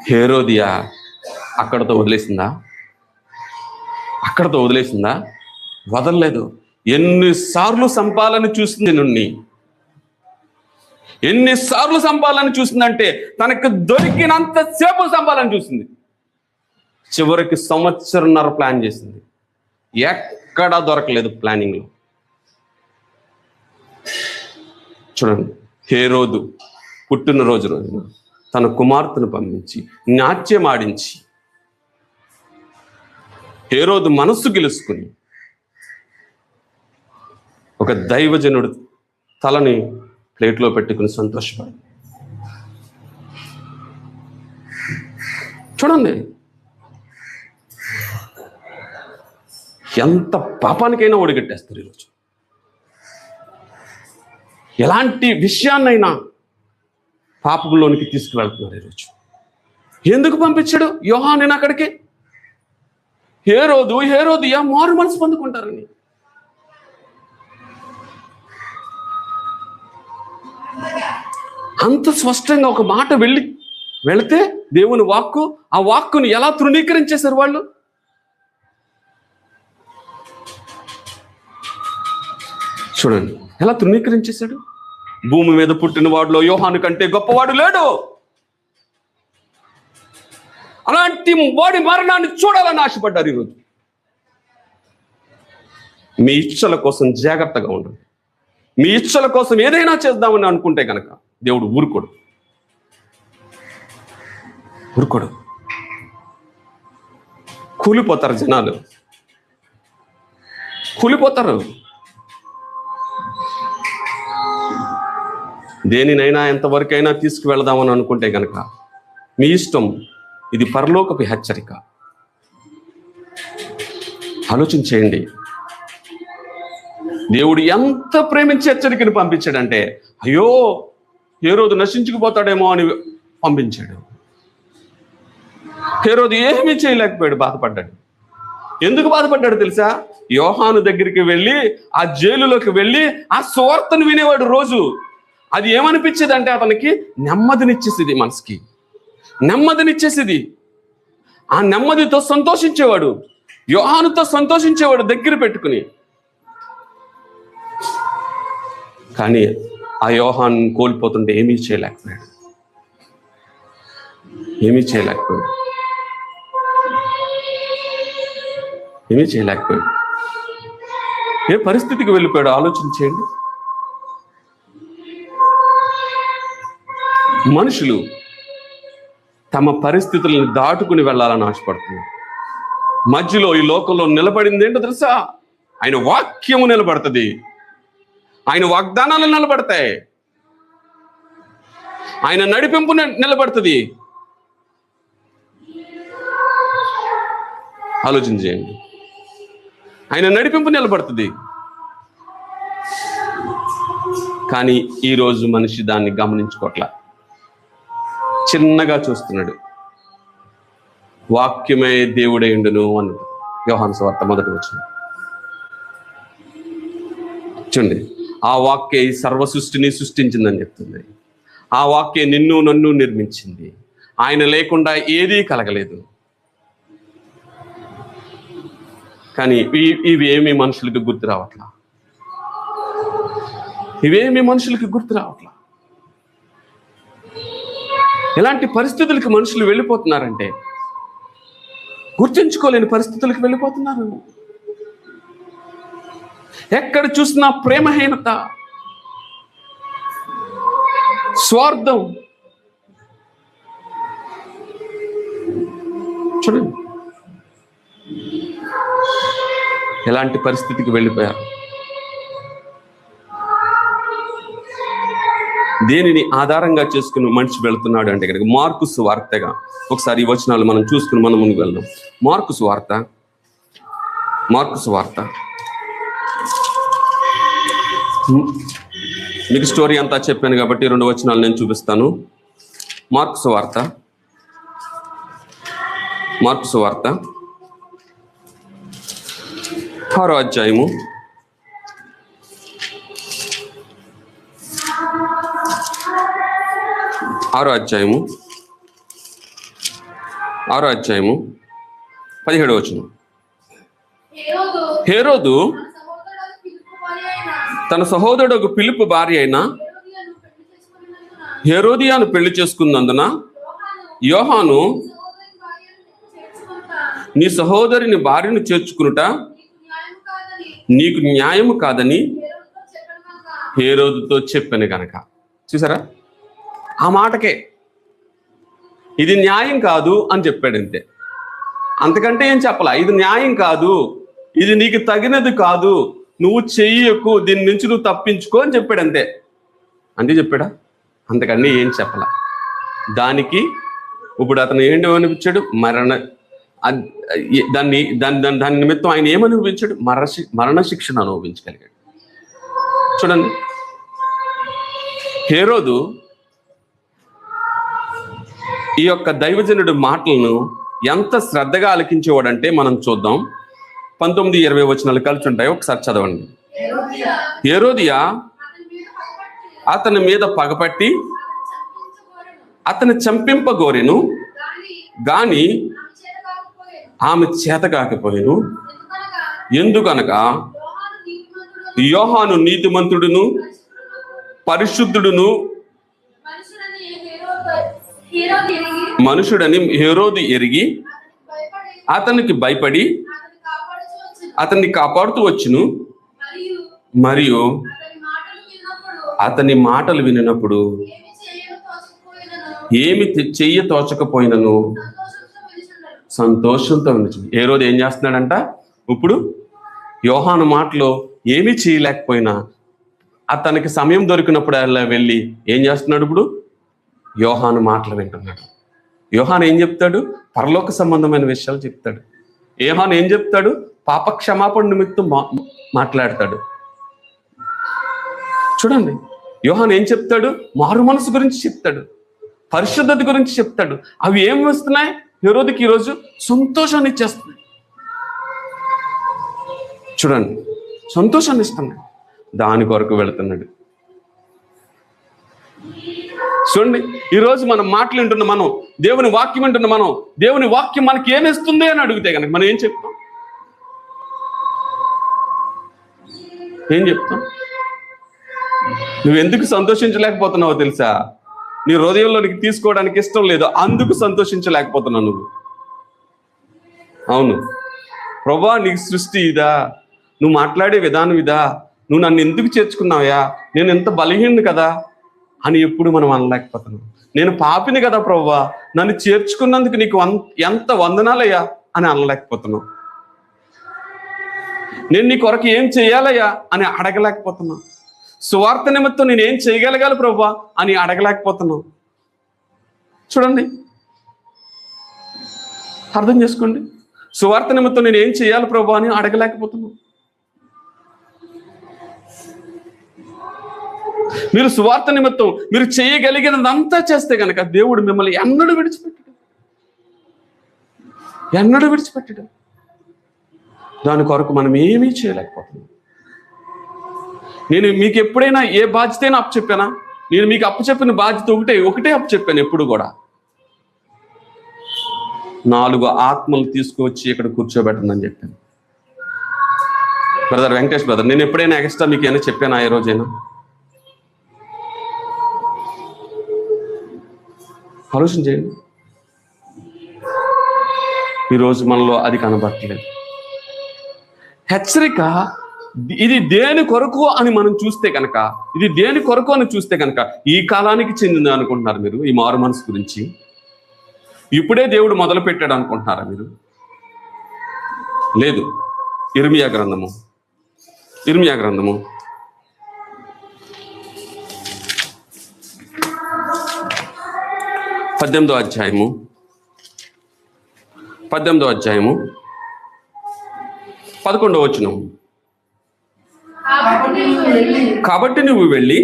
హేరోదియా అక్కడతో వదిలేసిందా? వదలలేదు. ఎన్నిసార్లు సంపాలని చూసింది నుండి, ఎన్నిసార్లు సంపాలని చూసిందంటే తనకు దొరికినంతసేపు సంపాలని చూసింది. చివరికి 1.5 సంవత్సరం ప్లాన్ చేసింది. ఎక్కడా దొరకలేదు ప్లానింగ్లో. చూడండి, హేరోదు పుట్టినరోజున తన కుమార్తెను పంపించి నాట్యం ఆడించి హేరోదు మనస్సు గెలుచుకుని ఒక దైవజనుడు తలని ప్లేట్లో పెట్టుకుని సంతోషపడి. చూడండి, ఎంత పాపానికైనా ఒడిగట్టేస్తారు ఈరోజు. ఎలాంటి విషయాన్నైనా పాపంలోనికి తీసుకువెళ్తున్నారు ఈరోజు. ఎందుకు పంపించాడు యోహానుని అక్కడికి? హేరోదియా మారు మనసు పొందుకుంటారని. అంత స్పష్టంగా ఒక మాట వెళితే దేవుని వాక్కు, ఆ వాక్కుని ఎలా తృణీకరించేశారు వాళ్ళు. చూడండి ఎలా తృణీకరించేశాడు. భూమి మీద పుట్టిన వాడిలో యోహాను కంటే గొప్పవాడు లేడు. అలాంటి వాడి మరణాన్ని చూడాలని ఆశపడ్డారు ఈరోజు. మీ ఇచ్చల కోసం జాగ్రత్తగా ఉండండి. మీ ఇచ్చల కోసం ఏదైనా చేద్దామని అనుకుంటే కనుక దేవుడు ఊరుకోడు. కూలిపోతారు జనాలు, కూలిపోతారు. దేనినైనా ఎంతవరకైనా తీసుకువెళదామని అనుకుంటే కనుక మీ ఇష్టం. ఇది పరలోకపు హెచ్చరిక. ఆలోచించేయండి. దేవుడు ఎంత ప్రేమించి హెచ్చరికను పంపించాడంటే, అయ్యో హేరోదు నశించుకుపోతాడేమో అని పంపించాడు. హేరోదు ఏమీ చేయలేకపోయాడు, బాధపడ్డాడు. ఎందుకు బాధపడ్డాడు తెలుసా? యోహాను దగ్గరికి వెళ్ళి, ఆ జైలులోకి వెళ్ళి ఆ సువార్తను వినేవాడు రోజు. అది ఏమనిపించేది అంటే అతనికి నెమ్మదినిచ్చేసేది, మనసుకి నెమ్మదినిచ్చేసేది. ఆ నెమ్మదితో సంతోషించేవాడు, యోహానుతో సంతోషించేవాడు దగ్గర పెట్టుకుని. కానీ ఆ యోహాను కోల్పోతుంటే ఏమీ చేయలేకపోయాడు. ఏ పరిస్థితికి వెళ్ళిపోయాడు ఆలోచించేయండి. మనుషులు తమ పరిస్థితులను దాటుకుని వెళ్ళాలని ఆశపడుతున్నారు. మధ్యలో ఈ లోకంలో నిలబడింది ఏంటో తెలుసా? ఆయన వాక్యము నిలబడుతుంది, ఆయన వాగ్దానాలు నిలబడతాయి, ఆయన నడిపింపు నిలబడుతుంది. ఆలోచించేయండి, ఆయన నడిపింపు నిలబడుతుంది. కానీ ఈరోజు మనిషి దాన్ని గమనించుకోవట్లా, చిన్నగా చూస్తున్నాడు. వాక్యమే దేవుడైండును అన్నాడు యోహాను సువార్త 1వ వచనం. చూడండి, ఆ వాక్యే సర్వ సృష్టిని సృష్టించిందని చెప్తుంది. ఆ వాక్యే నిన్ను నన్ను నిర్మించింది. ఆయన లేకుండా ఏదీ కలగలేదు. కానీ ఇవేమీ మనుషులకి గుర్తు రావట్లా. ఎలాంటి పరిస్థితులకి మనుషులు వెళ్ళిపోతున్నారంటే, గుర్తించుకోలేని పరిస్థితులకు వెళ్ళిపోతున్నారు. ఎక్కడ చూసినా ప్రేమహీనత, స్వార్థం. చూడండి ఎలాంటి పరిస్థితికి వెళ్ళిపోయారు. దేనిని ఆధారంగా చేసుకుని మనిషి వెళుతున్నాడు అంటే కనుక మార్కు సువార్తగా. ఒకసారి ఈ వచనాలు మనం చూసుకుని మనం ముందుకు వెళ్దాం. మార్కు సువార్త. మీకు స్టోరీ అంతా చెప్పాను కాబట్టి 2 వచనాలు నేను చూపిస్తాను. మార్కు సువార్త 6వ అధ్యాయము 6వ అధ్యాయము 6వ అధ్యాయము 17వ వచనం. హేరోదు తన సహోదరుడు ఫిలిప్పు భార్య అయిన హేరోదియాను పెళ్లి చేసుకున్నందున యోహాను నీ సహోదరిని భార్యను చేర్చుకునుట నీకు న్యాయము కాదని హేరోదుతో చెప్పాను గనక. చూసారా, ఆ మాటకే ఇది న్యాయం కాదు అని చెప్పాడు, అంతే. అంతకంటే ఏం చెప్పాలా? ఇది న్యాయం కాదు, ఇది నీకు తగినది కాదు, నువ్వు చెయ్యకు, దీని నుంచి నువ్వు తప్పించుకో అని చెప్పాడు, అంతే. అంతే చెప్పాడా? అంతకన్నీ ఏం చెప్పాల. దానికి ఇప్పుడు అతను ఏంటి అనిపించాడు? దాని నిమిత్తం ఆయన ఏమనిపించాడు? మరణశిక్షణ అనుభవించగలిగాడు. చూడండి, హేరోదు ఈ యొక్క దైవజనుడి మాటలను ఎంత శ్రద్ధగా ఆలకించేవాడంటే మనం చూద్దాం. 19-20 వచనాలు కలిసి ఉంటాయి, ఒకసారి చదవండి. హేరోదియా అతని మీద పగపట్టి అతని చంపింపగోరెను, గాని ఆమె చేత కాకపోయాను. ఎందుకనగా యోహాను నీతిమంతుడును పరిశుద్ధుడును మనుషుడని హేరోదు ఎరిగి అతనికి భయపడి అతన్ని కాపాడుతూ వచ్చును. మరియు అతని మాటలు వినినప్పుడు ఏమి చెయ్య తోచకపోయినను సంతోషంతో వినుచు. హేరోదు ఏం చేస్తున్నాడంట? ఇప్పుడు యోహాను మాటలో ఏమీ చేయలేకపోయినా అతనికి సమయం దొరికినప్పుడు అలా వెళ్ళి ఏం చేస్తున్నాడు? ఇప్పుడు యోహాను మాటలు వింటున్నాడు. యోహాను ఏం చెప్తాడు? పరలోక సంబంధమైన విషయాలు చెప్తాడు. యోహాను ఏం చెప్తాడు? పాప క్షమాపణ నిమిత్తం మాట్లాడతాడు. చూడండి, యోహాను ఏం చెప్తాడు? మారు మనసు గురించి చెప్తాడు, పరిశుద్ధత గురించి చెప్తాడు. అవి ఏమి వస్తున్నాయి? హేరోదుకి ఈరోజు సంతోషాన్ని ఇచ్చేస్తున్నాయి. చూడండి, సంతోషాన్ని ఇస్తున్నాయి. దాని కొరకు వెళుతున్నాడు. చూడండి, ఈరోజు మనం మాటలు వింటున్న మనం, దేవుని వాక్యం వింటున్న మనం, దేవుని వాక్యం మనకి ఏమిస్తుంది అని అడిగితే కనుక మనం ఏం చెప్తాం? ఏం చెప్తాం? నువ్వెందుకు సంతోషించలేకపోతున్నావో తెలుసా? నీ హృదయంలోనికి తీసుకోవడానికి ఇష్టం లేదు, అందుకు సంతోషించలేకపోతున్నావు నువ్వు. అవును ప్రభా, నీకు సృష్టి ఇదా, నువ్వు మాట్లాడే విధానం ఇదా, నువ్వు నన్ను ఎందుకు చేర్చుకున్నావా, నేను ఎంత బలహీనుని కదా అని ఎప్పుడు మనం అనలేకపోతున్నాం. నేను పాపిని కదా ప్రభువా, నన్ను చేర్చుకున్నందుకు నీకు ఎంత వందనాలయ్యా అని అనలేకపోతున్నాం. నేను నీ కొరకు ఏం చేయాలయ్యా అని అడగలేకపోతున్నాం. సువార్త నిమిత్తం నేను ఏం చేయగలగాలి ప్రభువా అని అడగలేకపోతున్నాం. చూడండి, అర్థం చేసుకోండి. సువార్త నిమిత్తం నేను ఏం చేయాలి ప్రభువా అని అడగలేకపోతున్నాం. మీరు సువార్త నిమిత్తం మీరు చేయగలిగినదంతా చేస్తే కనుక దేవుడు మిమ్మల్ని ఎన్నడూ విడిచిపెట్టడు. దాని కొరకు మనం ఏమీ చేయలేకపోతున్నాం. నేను మీకు ఎప్పుడైనా ఏ బాధ్యతైనా అప్పచెప్పానా? నేను మీకు అప్పచెప్పిన బాధ్యత ఒకటే అప్పచెప్పాను ఎప్పుడు కూడా. 4 ఆత్మలు తీసుకువచ్చి ఇక్కడ కూర్చోబెట్టండి చెప్పాను. బ్రదర్ వెంకటేష్ బ్రదర్, నేను ఎప్పుడైనా ఎక్స్ట్రా మీకు ఏమైనా చెప్పానా? ఏ రోజైనా ఆలోచన చేయండి. ఈరోజు మనలో అది కనబడట్లేదు. హెచ్చరిక ఇది దేని కొరకు అని మనం చూస్తే కనుక, ఇది దేని కొరకు అని చూస్తే కనుక ఈ కాలానికి చెందింది అనుకుంటున్నారు మీరు? ఈ మారు మనసు గురించి ఇప్పుడే దేవుడు మొదలు పెట్టాడు అనుకుంటున్నారా మీరు? లేదు. ఇర్మియా గ్రంథము 18వ అధ్యాయము 11వ వచనం. కాబట్టి నువ్వు వెళ్ళి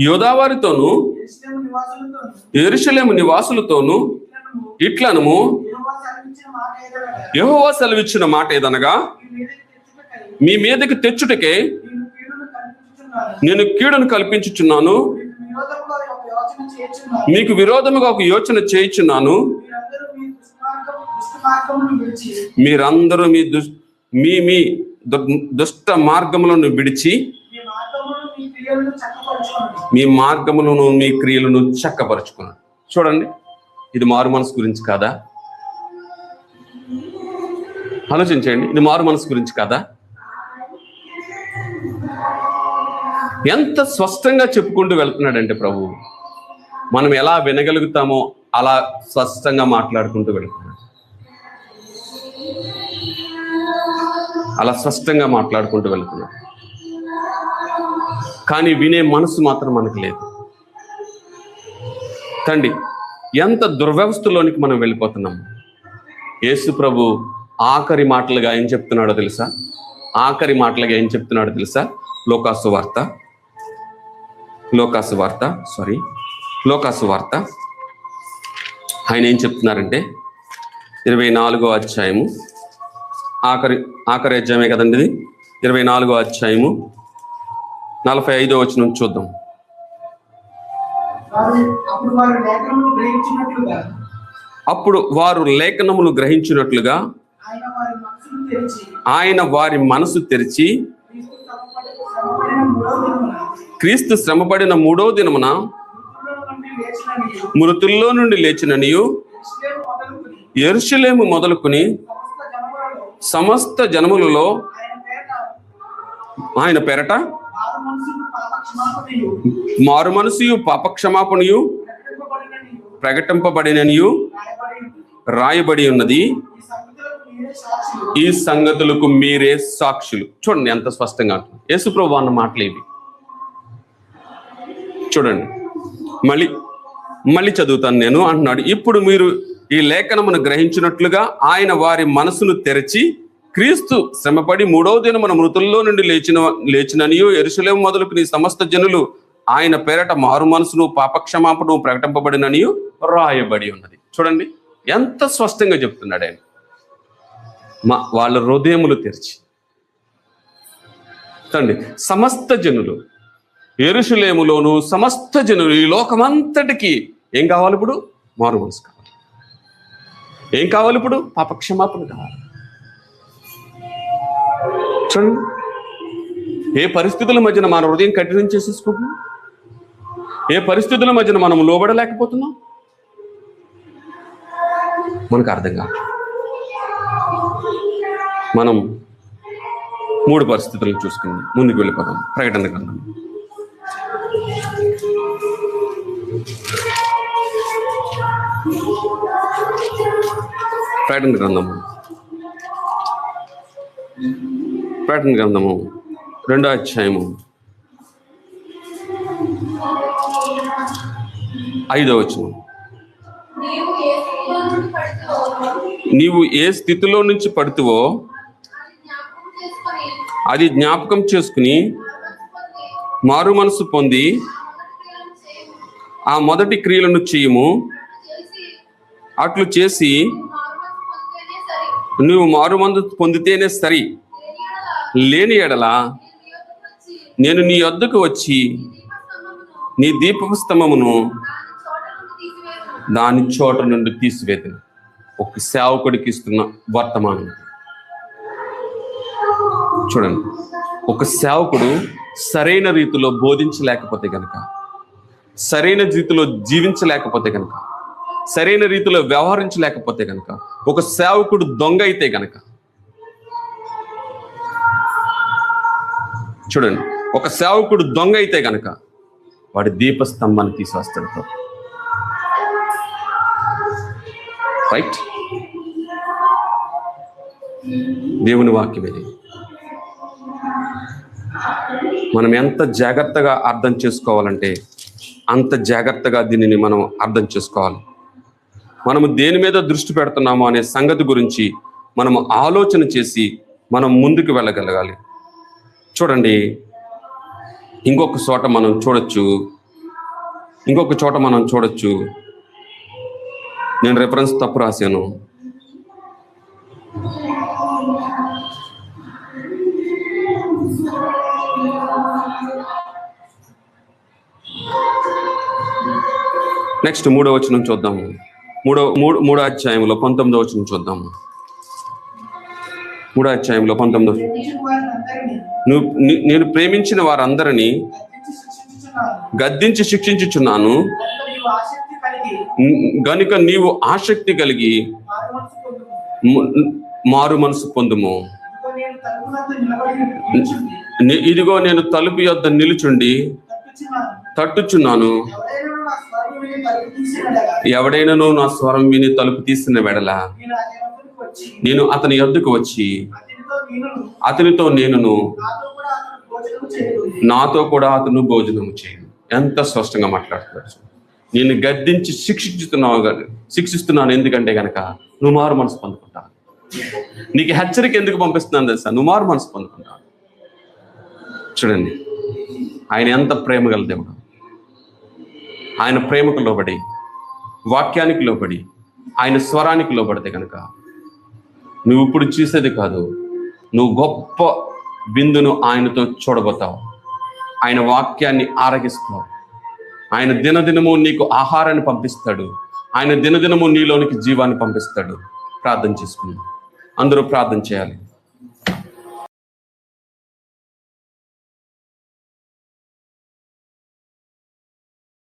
యోదావారితోను యెరూషలేము నివాసులతోను ఇట్లనము, యెహోవా సెలవిచ్చిన మాట ఏదనగా, మీ మీదకి తెచ్చుటకే నేను కీడును కల్పించుచున్నాను, మీకు విరోధముగా ఒక యోచన చేయుచున్నాను. మీరందరూ మీ దుష్ట మార్గములను విడిచి మీ మార్గములను మీ క్రియలను చక్కపరుచుకున్నాడు. చూడండి, ఇది మారు మనసు గురించి కాదా? ఆలోచించండి, ఇది మారు మనసు గురించి కాదా? ఎంత స్పష్టంగా చెప్పుకుంటూ వెళ్తున్నాడంటే ప్రభు, మనం ఎలా వినగలుగుతామో అలా స్పష్టంగా మాట్లాడుకుంటూ వెళ్తున్నాడు. అలా స్పష్టంగా మాట్లాడుకుంటూ వెళ్తున్నాడు. కానీ వినే మనసు మాత్రం మనకు లేదు. తండ్రి, ఎంత దుర్వ్యవస్థలోనికి మనం వెళ్ళిపోతున్నాము. యేసు ప్రభు ఆఖరి మాటలుగా ఏం చెప్తున్నాడో తెలుసా? లోకాసు వార్త ఆయన ఏం చెప్తున్నారంటే 24వ అధ్యాయము, ఆఖరి అధ్యాయమే కదండి ఇది. 24వ అధ్యాయము 45వ వచనం చూద్దాం. అప్పుడు వారు లేఖనములు గ్రహించినట్లుగా ఆయన వారి మనసు తెరిచి క్రీస్తు శ్రమపడిన 3వ దినమున మృతుల్లో నుండి లేచిననియు యెరూషలేము మొదలుకొని సమస్త జనములలో ఆయన పేరట మారు మనసుయు పాపక్షమాపణయు ప్రకటింపబడిననియు రాయబడి ఉన్నది. ఈ సంగతులకు మీరే సాక్షులు. చూడండి ఎంత స్పష్టంగా ఉంటుంది యేసుప్రభు అన్న మాటలు ఇవి. చూడండి, మళ్ళీ చదువుతాను నేను అంటున్నాడు. ఇప్పుడు మీరు ఈ లేఖనమును గ్రహించినట్లుగా ఆయన వారి మనసును తెరచి క్రీస్తు శ్రమపడి 3వ దినమున మృతుల్లో నుండి లేచిననియు యెరూషలేము మొదలుకుని సమస్త జనులు ఆయన పేరట మారు మనసును పాపక్షమాపణను ప్రకటింపబడిననియు రాయబడి ఉన్నది. చూడండి ఎంత స్పష్టంగా చెప్తున్నాడు ఆయన. వాళ్ళ హృదయములు తెరిచి తండ్రి, సమస్త జనులు యెరూషలేములోను సమస్త జనులు ఈ లోకమంతటికి ఏం కావాలి ఇప్పుడు? మారు మనసు కావాలి. ఏం కావాలి ఇప్పుడు? పాపక్షమాపణ కావాలి. చూడండి, ఏ పరిస్థితుల మధ్యన మన హృదయం కఠినం చేసేసుకుంటున్నాం? ఏ పరిస్థితుల మధ్యన మనం లోబడలేకపోతున్నాం? మనకు అర్థం కాదు. మనం 3 పరిస్థితులను చూసుకుని ముందుకు వెళ్ళిపోతాం. ప్రకటన గ్రంథం ప్రకటన గ్రంథము 2వ అధ్యాయము 5వ వచనం. నీవు ఏ స్థితిలో నుంచి పడుతువో అది జ్ఞాపకం చేసుకుని మారు మనసు పొంది ఆ మొదటి క్రియలను చేయము. అట్లు చేసి నువ్వు మారు మనసు పొందితేనే సరి. లేని ఎడల నేను నీ వద్దకు వచ్చి నీ దీపస్తంభమును దాని చోట నుండి తీసివేతును. ఒక సేవకుడికి ఇస్తున్న వర్తమానం చూడండి. ఒక సేవకుడు సరైన రీతిలో బోధించలేకపోతే గనక, సరైన రీతిలో జీవించలేకపోతే గనక, సరైన రీతిలో వ్యవహరించలేకపోతే గనక, ఒక సేవకుడు దొంగ అయితే గనక, చూడండి, ఒక సేవకుడు దొంగ అయితే గనక వాడి దీపస్తంభాన్ని తీసివేస్తాడు. రైట్? దేవుని వాక్యం ఇది. మనం ఎంత జాగ్రత్తగా అర్థం చేసుకోవాలంటే అంత జాగ్రత్తగా దీనిని మనం అర్థం చేసుకోవాలి. మనము దేని మీద దృష్టి పెడుతున్నామో అనే సంగతి గురించి మనము ఆలోచన చేసి మనం ముందుకు వెళ్ళగలగాలి. చూడండి, ఇంకొక చోట మనం చూడొచ్చు. నేను రెఫరెన్స్ తప్పు రాశాను. నెక్స్ట్ 3వ వచనం చూద్దాము. మూడో అధ్యాయంలో 19వ వచనం చూద్దాము. 3వ అధ్యాయంలో 19వ నేను ప్రేమించిన వారందరినీ గద్దించి శిక్షించుచున్నాను, గనుక నీవు ఆసక్తి కలిగి మారు మనసు పొందుము. ఇదిగో నేను తలుపు యొద్ద నిలుచుండి తట్టుచున్నాను, ఎవడైనాను నా స్వరం విని తలుపు తీసిన వెడల నేను అతని యొద్దకు వచ్చి అతనితో నేనును, నాతో కూడా అతను భోజనము చేయను. ఎంత స్పష్టంగా మాట్లాడుతున్నాడు. నేను గద్దించి శిక్షిస్తున్నాను ఎందుకంటే గనక నువ్వు మారు మనసు పొందుకుంటావు. నీకు హెచ్చరిక ఎందుకు పంపిస్తున్నాను తెలుసా? నువ్వు మారు మనసు పొందుకుంటావు. చూడండి, ఆయన ఎంత ప్రేమ గల దేవుడు. ఆయన ప్రేమకు లోబడి, వాక్యానికి లోబడి, ఆయన స్వరానికి లోబడితే కనుక నువ్వు ఇప్పుడు చూసేది కాదు, నువ్వు గొప్ప బిందును ఆయనతో చూడబోతావు. ఆయన వాక్యాన్ని ఆరగిస్తావు. ఆయన దినదినము నీకు ఆహారాన్ని పంపిస్తాడు. ఆయన దినదినము నీలోనికి జీవాన్ని పంపిస్తాడు. ప్రార్థన చేసుకున్నాం. అందరూ ప్రార్థన చేయాలి.